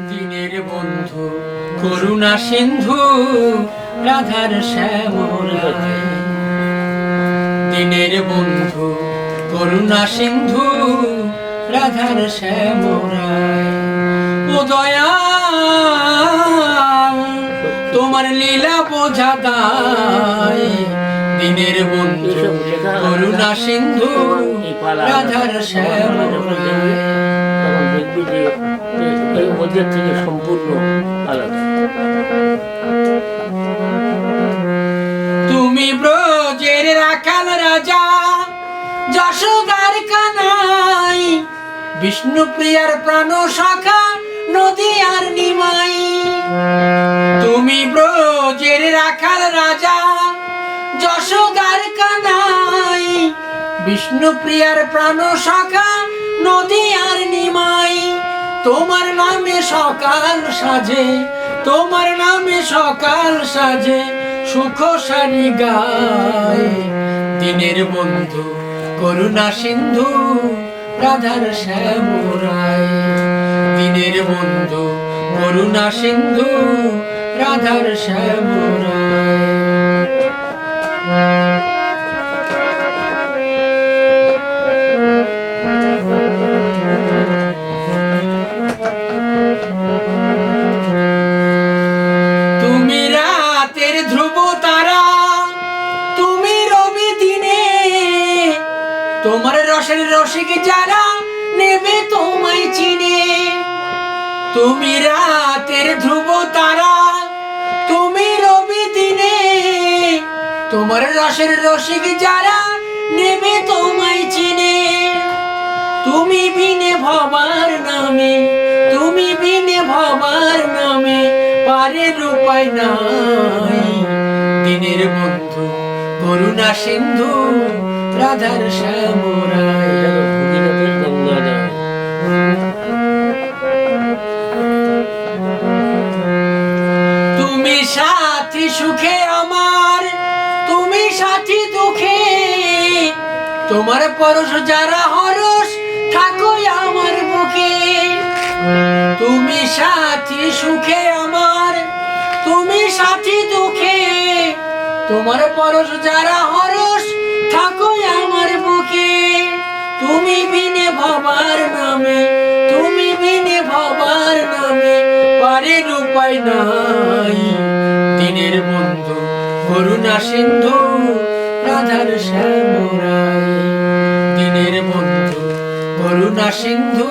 দিনের বন্ধু করুণা সিন্ধু রাধার শ্যামরায়। দিনের বন্ধু করুণা সিন্ধু রাধার শ্যামরায়। ও দয়াল তোমার লীলা বোঝা দায়। দিনের বন্ধু করুণা সিন্ধু রাধার শ্যামরায়। তখন দেখবি যে এই ওদের থেকে সম্পূর্ণ আলাদা। তুমি ব্রজের রাখাল রাজা যশোদার কানাই, বিষ্ণু প্রিয়ার প্রাণ সখা নদী আর নিমাই। তুমি ব্রজের রাখাল রাজা যশোদার কানাই, বিষ্ণু প্রিয়ার প্রাণ সখা নদী আর নিমাই। তোমার নামে সকাল সাজে, তোমার নামে সকাল সাজে সুখ সারি গায়। দিনের বন্ধু করুণা সিন্ধু রাধার শ্যামরায়। দিনের বন্ধু করুণা সিন্ধু রাধার শ্যামরায়। তুমি রাতের ধ্রুব তারা, তুমি রবি দিনে, তোমার রসের রসিক যারা নেবে তোমায় চিনে। তুমি রাতের ধ্রুব তারা, তুমি রবি দিনে, তোমার রসের রসিক যারা নেবে তোমায় চিনে। তুমি বিনে ভবার নামে, তুমি বিনে ভবার নামে পারের উপায় নাই। দিনের বন্ধু করুণা সিন্ধু রাধার শ্যামরায়। তুমি সাথী সুখে আমার, তুমি সাথী দুঃখে, তোমার পরশ যারা হরস থাকো আমার বুকে। তুমি সাথী সুখে আমার, তুমি সাথী দুঃখে, তোমার পরশ যারা হরস থাকো আমার বুকে। তুমি বিনে ভবার নামে, তুমি বিনে ভবার নামে পারের উপায় নাই। দিনের বন্ধু করুণা সিন্ধু রাধার শ্যামরায়। দিনের বন্ধু করুণা সিন্ধু